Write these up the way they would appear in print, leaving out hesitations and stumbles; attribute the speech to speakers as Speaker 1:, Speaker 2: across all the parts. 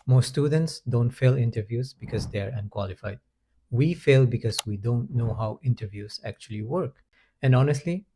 Speaker 1: Most students don't fail interviews because they are unqualified. We fail because we don't know how interviews actually work. And honestly,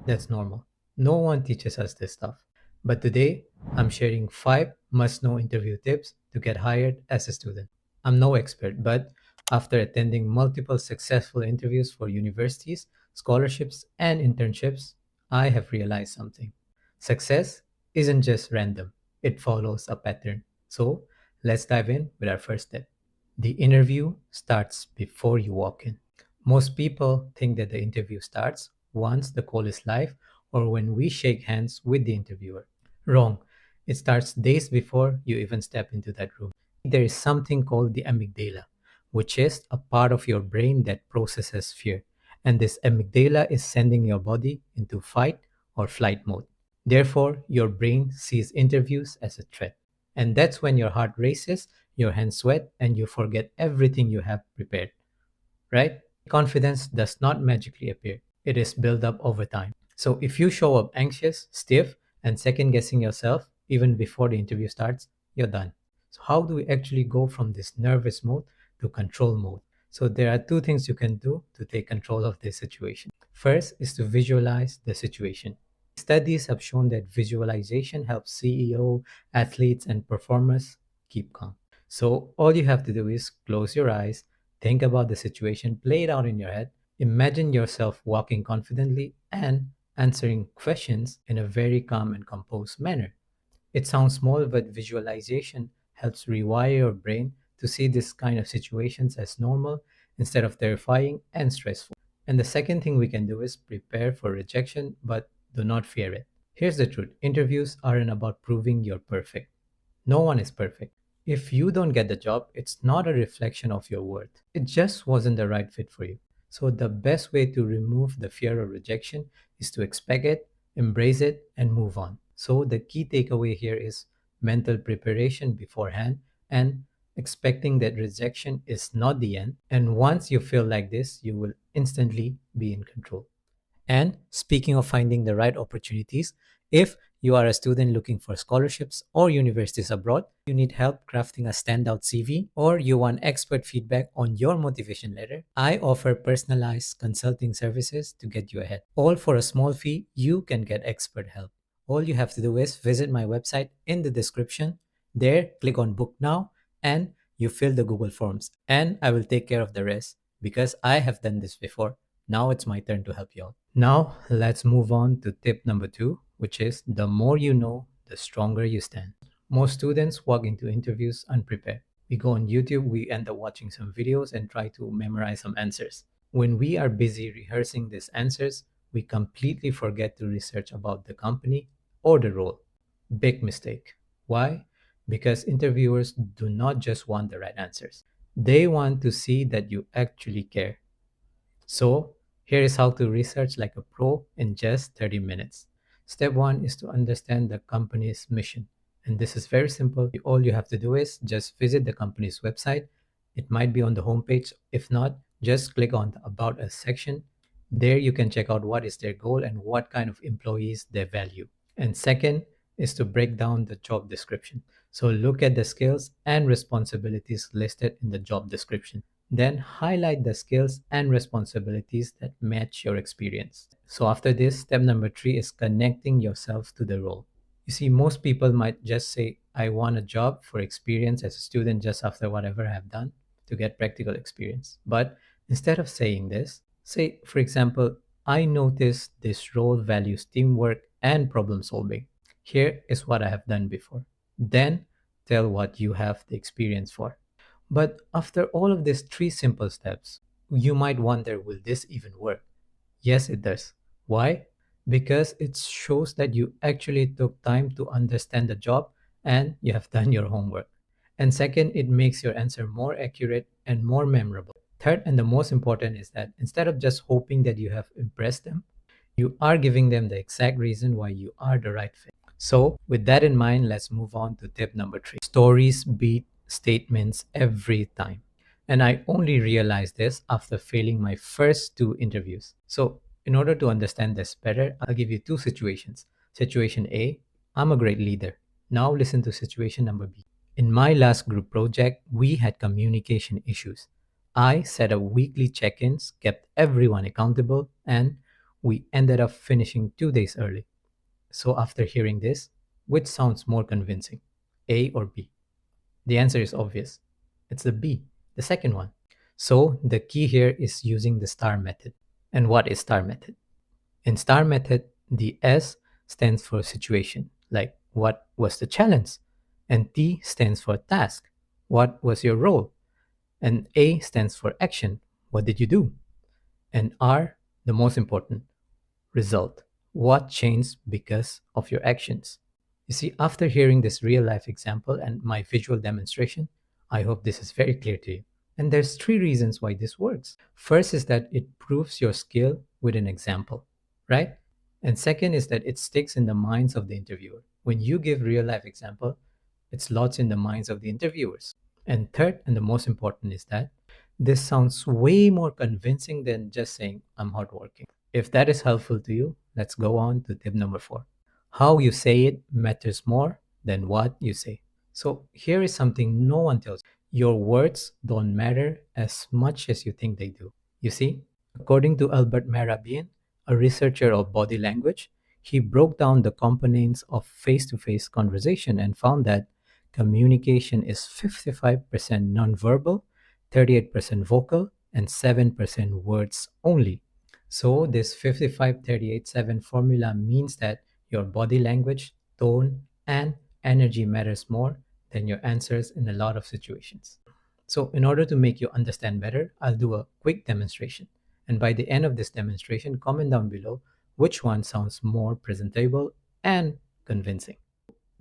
Speaker 1: that's normal. No one teaches us this stuff. But today, I'm sharing 5 must know interview tips to get hired as a student. I'm no expert, but after attending multiple successful interviews for universities, scholarships, and internships, I have realized something. Success isn't just random, it follows a pattern. So, let's dive in with our first step. The interview starts before you walk in. Most people think that the interview starts once the call is live or when we shake hands with the interviewer. Wrong. It starts days before you even step into that room. There is something called the amygdala, which is a part of your brain that processes fear. And this amygdala is sending your body into fight or flight mode. Therefore, your brain sees interviews as a threat. And that's when your heart races, your hands sweat, and you forget everything you have prepared, right? Confidence does not magically appear, it is built up over time. So if you show up anxious, stiff, and second guessing yourself even before the interview starts, you're done. So, how do we actually go from this nervous mode to control mode? So, there are two things you can do to take control of this situation. First is to visualize the situation. Studies have shown that visualization helps CEO, athletes, and performers keep calm. So, all you have to do is close your eyes, think about the situation, play it out in your head, imagine yourself walking confidently and answering questions in a very calm and composed manner. It sounds small, but visualization helps rewire your brain to see this kind of situations as normal instead of terrifying and stressful. And the second thing we can do is prepare for rejection, but do not fear it. Here's the truth: interviews aren't about proving you're perfect. No one is perfect. If you don't get the job, it's not a reflection of your worth. It just wasn't the right fit for you. So, the best way to remove the fear of rejection is to expect it, embrace it, and move on. So, the key takeaway here is mental preparation beforehand and expecting that rejection is not the end. And once you feel like this, you will instantly be in control. And speaking of finding the right opportunities, if you are a student looking for scholarships or universities abroad, you need help crafting a standout CV, or you want expert feedback on your motivation letter, I offer personalized consulting services to get you ahead. All for a small fee, you can get expert help. All you have to do is visit my website in the description. There, click on book now, and you fill the Google Forms, and I will take care of the rest because I have done this before. Now it's my turn to help you out. Now, let's move on to tip number 2, which is the more you know, the stronger you stand. Most students walk into interviews unprepared. We go on YouTube, we end up watching some videos and try to memorize some answers. When we are busy rehearsing these answers, we completely forget to research about the company or the role. Big mistake. Why? Because interviewers do not just want the right answers, they want to see that you actually care. So, here is how to research like a pro in just 30 minutes. Step 1 is to understand the company's mission. And this is very simple. All you have to do is just visit the company's website. It might be on the homepage. If not, just click on the About Us section. There you can check out what is their goal and what kind of employees they value. And second is to break down the job description. So look at the skills and responsibilities listed in the job description. Then highlight the skills and responsibilities that match your experience. So after this, step number 3 is connecting yourself to the role. You see, most people might just say, I want a job for experience as a student just after whatever I have done to get practical experience. But instead of saying this, say, for example, I notice this role values teamwork and problem solving. Here is what I have done before. Then tell what you have the experience for. But after all of these 3 simple steps, you might wonder, will this even work? Yes, it does. Why? Because it shows that you actually took time to understand the job and you have done your homework. And second, it makes your answer more accurate and more memorable. Third, and the most important, is that instead of just hoping that you have impressed them, you are giving them the exact reason why you are the right fit. So, with that in mind, let's move on to tip number 3. Stories beat statements every time. And I only realized this after failing my first 2 interviews. So, in order to understand this better, I'll give you 2 situations. Situation A: I'm a great leader. Now, listen to situation number B. In my last group project, we had communication issues. I set up weekly check ins, kept everyone accountable, and we ended up finishing 2 days early. So, after hearing this, which sounds more convincing, A or B? The answer is obvious. It's the B, the second one. So, the key here is using the STAR method. And what is STAR method? In STAR method, the S stands for situation, like what was the challenge? And T stands for task. What was your role? And A stands for action. What did you do? And R, the most important, result. What changed because of your actions? You see, after hearing this real life example and my visual demonstration, I hope this is very clear to you. And there's three reasons why this works. First is that it proves your skill with an example, right? And second is that it sticks in the minds of the interviewer. When you give real life example, it's lots in the minds of the interviewers. And third, and the most important, is that this sounds way more convincing than just saying, I'm hardworking. If that is helpful to you, let's go on to tip number 4. How you say it matters more than what you say. So here is something no one tells you. Your words don't matter as much as you think they do. You see, according to Albert Mehrabian, a researcher of body language, he broke down the components of face to face conversation and found that communication is 55% nonverbal, 38% vocal, and 7% words only. So, this 55-38-7 formula means that your body language, tone, and energy matters more than your answers in a lot of situations. So, in order to make you understand better, I'll do a quick demonstration. And by the end of this demonstration, comment down below which one sounds more presentable and convincing.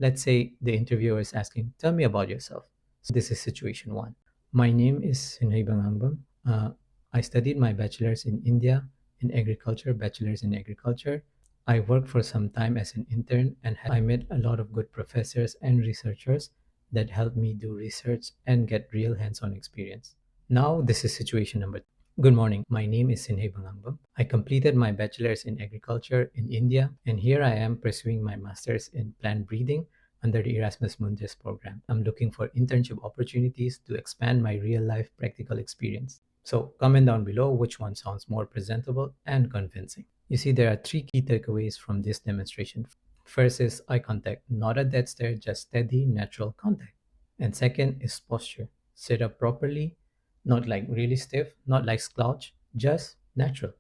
Speaker 1: Let's say the interviewer is asking, tell me about yourself. So this is situation 1. My name is Sinhay Bangambam. I studied my bachelor's in India in agriculture, bachelor's in agriculture. I worked for some time as an intern and I met a lot of good professors and researchers that helped me do research and get real hands-on experience. Now this is situation number 2. Good morning. My name is Sinhay Bangambam. I completed my bachelor's in agriculture in India, and here I am pursuing my master's in plant breeding under the Erasmus Mundus program. I'm looking for internship opportunities to expand my real-life practical experience. So comment down below which one sounds more presentable and convincing. You see, there are 3 key takeaways from this demonstration. First is eye contact, not a dead stare, just steady, natural contact. And second is posture. Sit up properly, not like really stiff, not like slouch, just natural.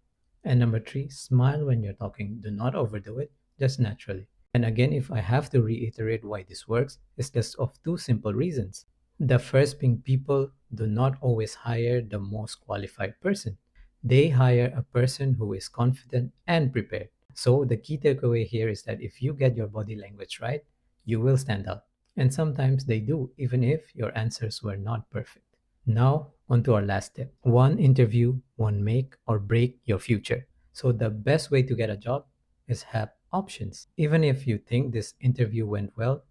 Speaker 1: And number 3, smile when you're talking. Do not overdo it, just naturally. And again, if I have to reiterate why this works, it's just of 2 simple reasons. The first being people do not always hire the most qualified person. They hire a person who is confident and prepared. So the key takeaway here is that if you get your body language right, you will stand out. And sometimes they do, even if your answers were not perfect. Now, on to our last tip. One interview won't make or break your future. So the best way to get a job is have options. Even if you think this interview went well,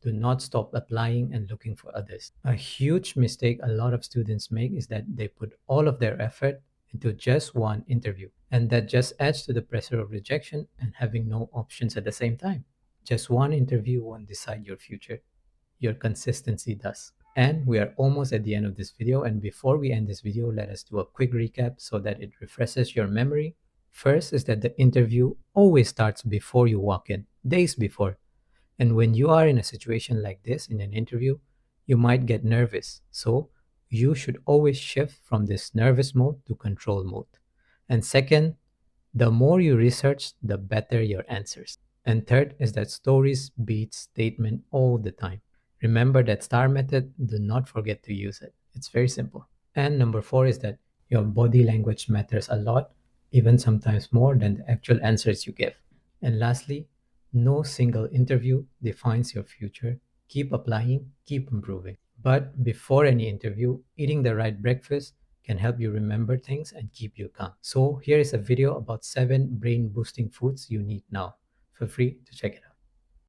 Speaker 1: do not stop applying and looking for others. A huge mistake a lot of students make is that they put all of their effort into just one interview. And that just adds to the pressure of rejection and having no options at the same time. Just one interview won't decide your future. Your consistency does. And we are almost at the end of this video. And before we end this video, let us do a quick recap so that it refreshes your memory. First is that the interview always starts before you walk in, days before. And when you are in a situation like this in an interview, you might get nervous. So you should always shift from this nervous mode to control mode. And second, the more you research, the better your answers. And third is that stories beat statement all the time. Remember that STAR method, do not forget to use it. It's very simple. And number 4 is that your body language matters a lot, even sometimes more than the actual answers you give. And lastly, no single interview defines your future. Keep applying, keep improving. But before any interview, eating the right breakfast can help you remember things and keep you calm. So here is a video about 7 brain boosting foods you need now. Feel free to check it out.